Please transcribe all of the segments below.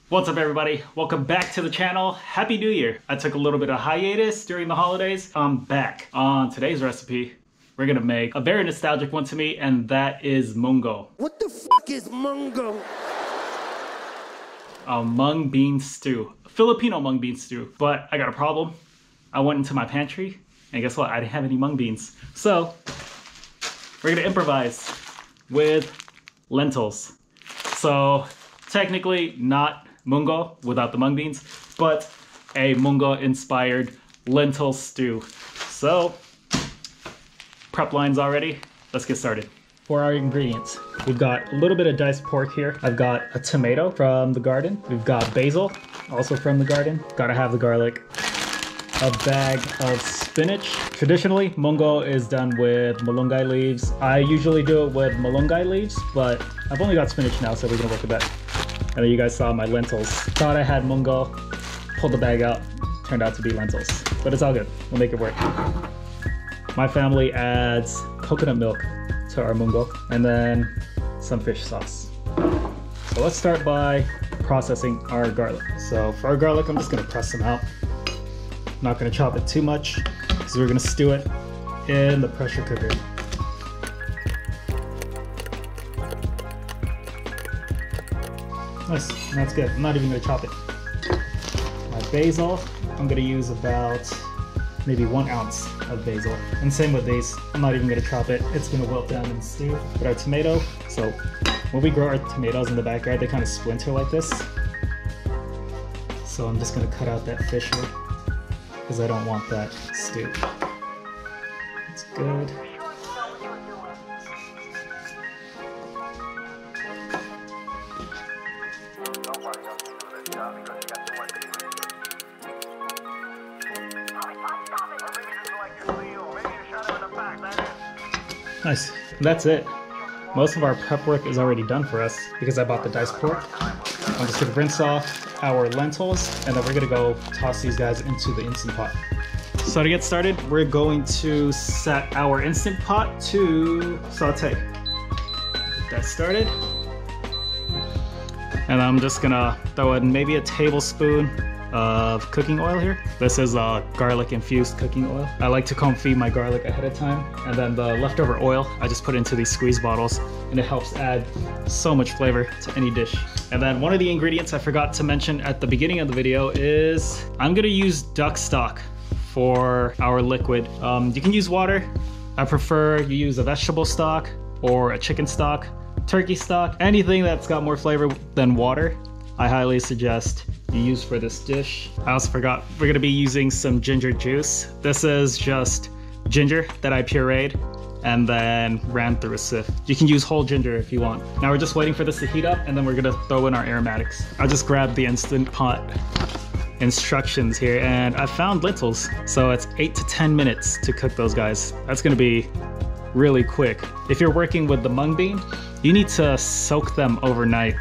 What's up everybody? Welcome back to the channel. Happy New Year. I took a little bit of hiatus during the holidays. I'm back. On today's recipe, we're gonna make a very nostalgic one to me, and that is mungo. What the fuck is mungo? A mung bean stew. A Filipino mung bean stew. But I got a problem. I went into my pantry, and guess what? I didn't have any mung beans. So, we're gonna improvise with lentils. So, technically not mungo without the mung beans, but a mungo inspired lentil stew. So, prep lines already. Let's get started. For our ingredients, we've got a little bit of diced pork here. I've got a tomato from the garden. We've got basil, also from the garden. Gotta have the garlic. A bag of spinach. Traditionally, mungo is done with malunggay leaves. I usually do it with malunggay leaves, but I've only got spinach now, so we're gonna work with that. And then you guys saw my lentils. Thought I had mungo, pulled the bag out, turned out to be lentils. But it's all good, we'll make it work. My family adds coconut milk to our mungo, and then some fish sauce. So let's start by processing our garlic. So for our garlic, I'm just gonna press some out. I'm not gonna chop it too much, because we're gonna stew it in the pressure cooker. Nice, that's good. I'm not even gonna chop it. My basil, I'm gonna use about maybe 1 ounce of basil. And same with these, I'm not even gonna chop it. It's gonna wilt down in the stew. But our tomato, so when we grow our tomatoes in the backyard, they kind of splinter like this. So I'm just gonna cut out that fissure because I don't want that stew. That's good. Nice. That's it. Most of our prep work is already done for us because I bought the diced pork. I'm just gonna rinse off our lentils, and then we're gonna go toss these guys into the Instant Pot. So to get started, we're going to set our Instant Pot to saute. Get that started. And I'm just gonna throw in maybe a tablespoon of cooking oil here. This is garlic infused cooking oil. I like to confit my garlic ahead of time, and then the leftover oil I just put into these squeeze bottles, and it helps add so much flavor to any dish. And then one of the ingredients I forgot to mention at the beginning of the video is I'm gonna use duck stock for our liquid. You can use water. I prefer you use a vegetable stock or a chicken stock, turkey stock, anything that's got more flavor than water. I highly suggest you use for this dish. I also forgot, we're gonna be using some ginger juice. This is just ginger that I pureed and then ran through a sieve. You can use whole ginger if you want. Now we're just waiting for this to heat up, and then we're gonna throw in our aromatics. I just grabbed the Instant Pot instructions here, and I found lentils. So it's 8 to 10 minutes to cook those guys. That's gonna be really quick. If you're working with the mung bean, you need to soak them overnight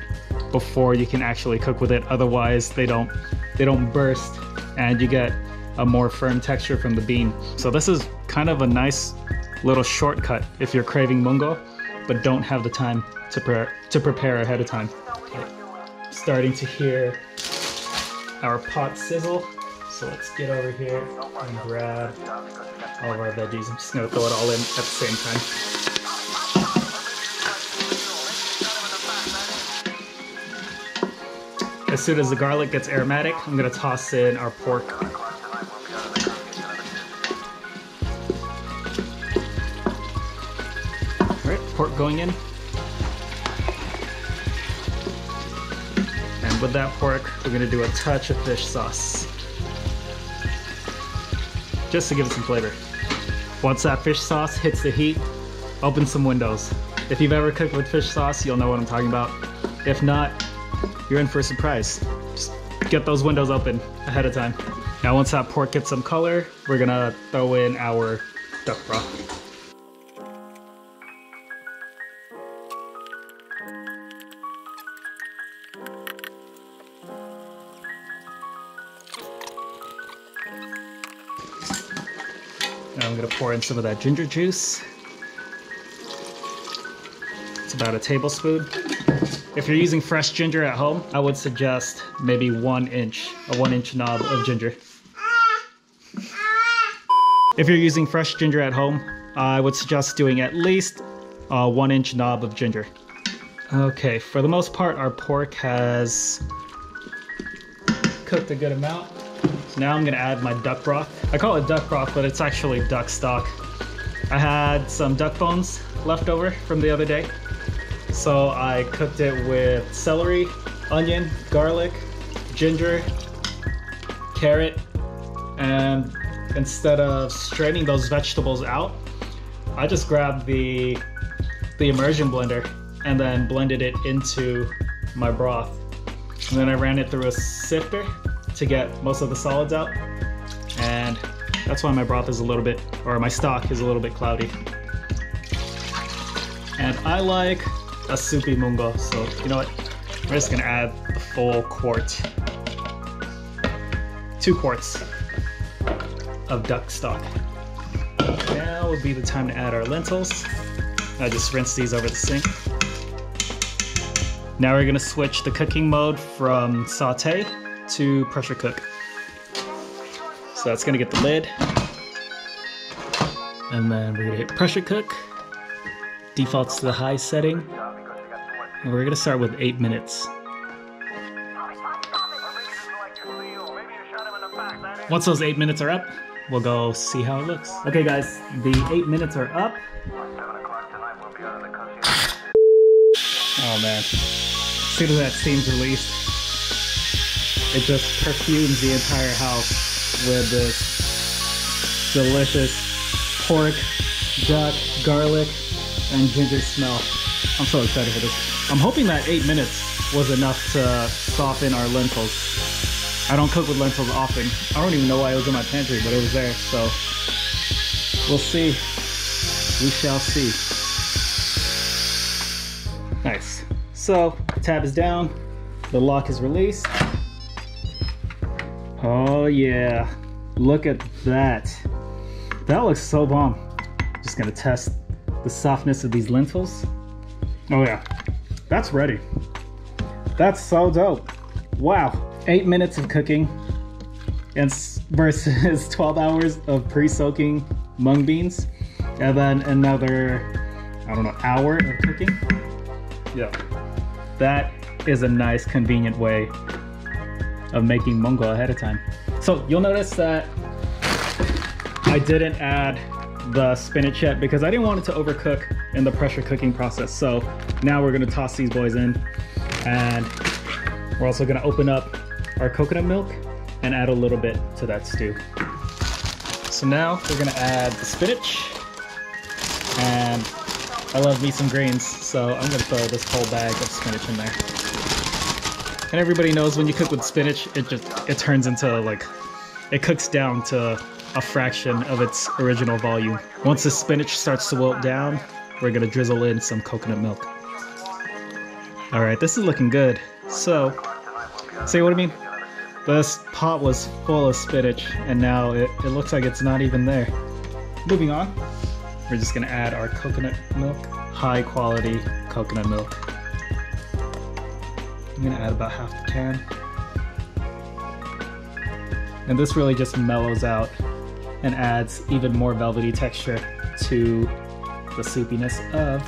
before you can actually cook with it. Otherwise they don't burst and you get a more firm texture from the bean. So this is kind of a nice little shortcut if you're craving mungo but don't have the time to prepare ahead of time. Okay. Starting to hear our pot sizzle, so let's get over here and grab all of our veggies. I'm just gonna throw it all in at the same time. As soon as the garlic gets aromatic, I'm gonna toss in our pork. All right, pork going in. And with that pork, we're gonna do a touch of fish sauce, just to give it some flavor. Once that fish sauce hits the heat, open some windows. If you've ever cooked with fish sauce, you'll know what I'm talking about. If not, you're in for a surprise. Just get those windows open ahead of time. Now once that pork gets some color, we're gonna throw in our duck broth. Now I'm gonna pour in some of that ginger juice. It's about a tablespoon. If you're using fresh ginger at home, I would suggest maybe 1 inch, a 1-inch knob of ginger. If you're using fresh ginger at home, I would suggest doing at least a 1-inch knob of ginger. Okay, for the most part, our pork has cooked a good amount. So now I'm gonna add my duck broth. I call it duck broth, but it's actually duck stock. I had some duck bones left over from the other day. So I cooked it with celery, onion, garlic, ginger, carrot, and instead of straining those vegetables out, I just grabbed the immersion blender and then blended it into my broth. And then I ran it through a sifter to get most of the solids out. And that's why my broth is a little bit, or my stock is a little bit cloudy. And I like a soupy mungo, so you know what? We're just gonna add the full quart. 2 quarts of duck stock. Now would be the time to add our lentils. I just rinse these over the sink. Now we're gonna switch the cooking mode from saute to pressure cook. So that's gonna get the lid. And then we're gonna hit pressure cook. Defaults to the high setting. And we're gonna start with 8 minutes. Once those 8 minutes are up, we'll go see how it looks. Okay guys, the 8 minutes are up. Oh man, as soon as that steam's released, it just perfumes the entire house with this delicious pork, duck, garlic, and ginger smell. I'm so excited for this. I'm hoping that 8 minutes was enough to soften our lentils. I don't cook with lentils often. I don't even know why it was in my pantry, but it was there, so we'll see. We shall see. Nice. So, the tab is down, the lock is released. Oh yeah, look at that. That looks so bomb. Just gonna test the softness of these lentils. Oh yeah, that's ready. That's so dope. Wow, 8 minutes of cooking and versus 12 hours of pre-soaking mung beans, and then another, I don't know, hour of cooking. Yeah, that is a nice convenient way of making mungo ahead of time. So you'll notice that I didn't add the spinach yet because I didn't want it to overcook in the pressure cooking process. So now we're gonna toss these boys in, and we're also gonna open up our coconut milk and add a little bit to that stew. So now we're gonna add the spinach, and I love me some greens, so I'm gonna throw this whole bag of spinach in there. And everybody knows when you cook with spinach, it turns into like, it cooks down to a fraction of its original volume. Once the spinach starts to wilt down, we're gonna drizzle in some coconut milk. All right, this is looking good. So, see what I mean? This pot was full of spinach, and now it looks like it's not even there. Moving on, we're just gonna add our coconut milk, high quality coconut milk. I'm gonna add about half the can. And this really just mellows out and adds even more velvety texture to the soupiness of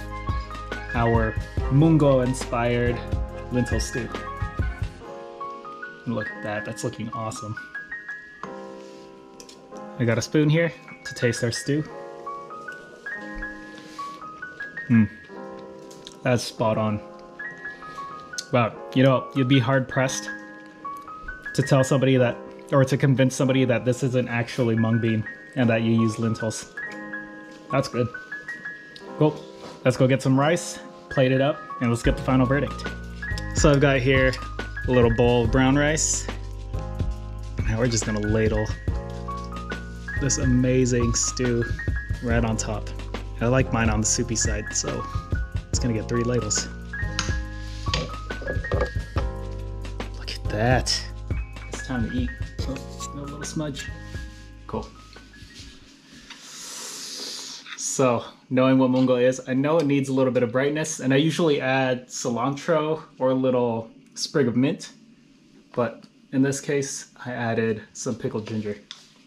our mungo-inspired lentil stew. And look at that, that's looking awesome. I got a spoon here to taste our stew. That's spot on. Wow, you know, you'd be hard pressed to tell somebody that, or to convince somebody that this isn't actually mung bean and that you use lentils. That's good. Cool, let's go get some rice, plate it up, and let's get the final verdict. So I've got here a little bowl of brown rice. Now we're just gonna ladle this amazing stew right on top. I like mine on the soupy side, so it's gonna get 3 ladles. Look at that. It's time to eat. Oh, no little smudge. Cool. So, knowing what mungo is, I know it needs a little bit of brightness, and I usually add cilantro or a little sprig of mint, but in this case, I added some pickled ginger.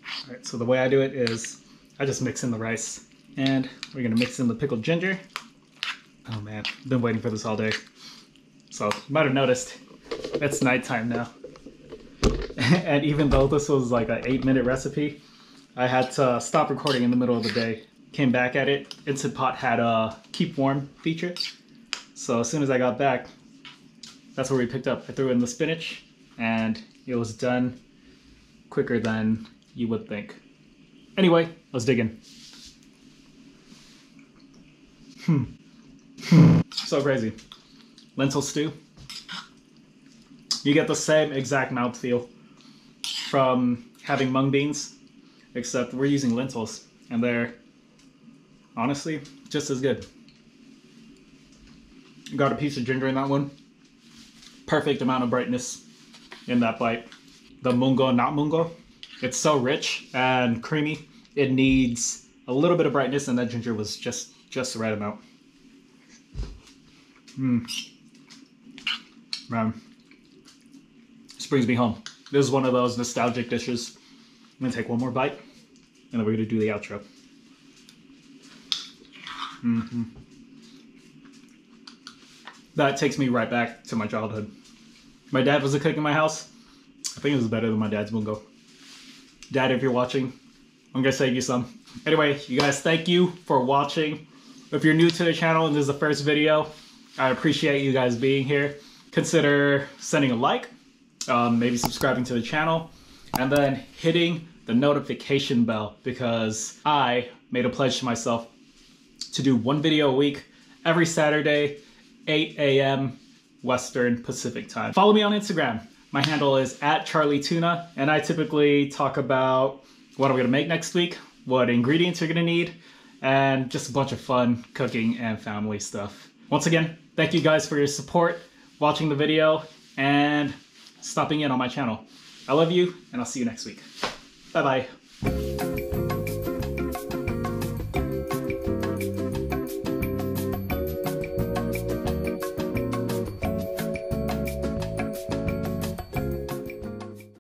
All right, so the way I do it is I just mix in the rice, and we're gonna mix in the pickled ginger. Oh man, been waiting for this all day. So, you might have noticed, it's nighttime now. And even though this was like an 8-minute recipe, I had to stop recording in the middle of the day. Came back at it. Instant Pot had a keep warm feature. So as soon as I got back, that's where we picked up. I threw in the spinach and it was done quicker than you would think. Anyway, let's dig in. So crazy. Lentil stew. You get the same exact mouthfeel from having mung beans, except we're using lentils and they're honestly just as good. Got a piece of ginger in that one. Perfect amount of brightness in that bite. The mungo, not mungo, it's so rich and creamy. It needs a little bit of brightness, and that ginger was just the right amount. Man, this brings me home. This is one of those nostalgic dishes. I'm gonna take one more bite, and then we're gonna do the outro. That takes me right back to my childhood. My dad was a cook in my house. I think it was better than my dad's mungo. Dad, if you're watching, I'm gonna save you some. Anyway, you guys, thank you for watching. If you're new to the channel and this is the first video, I appreciate you guys being here. Consider sending a like, maybe subscribing to the channel, and then hitting the notification bell, because I made a pledge to myself to do one video a week every Saturday, 8 a.m. Western Pacific time. Follow me on Instagram. My handle is @CharlieTuna, and I typically talk about what I'm gonna make next week, what ingredients you're gonna need, and just a bunch of fun cooking and family stuff. Once again, thank you guys for your support, watching the video, and stopping in on my channel. I love you, and I'll see you next week. Bye-bye.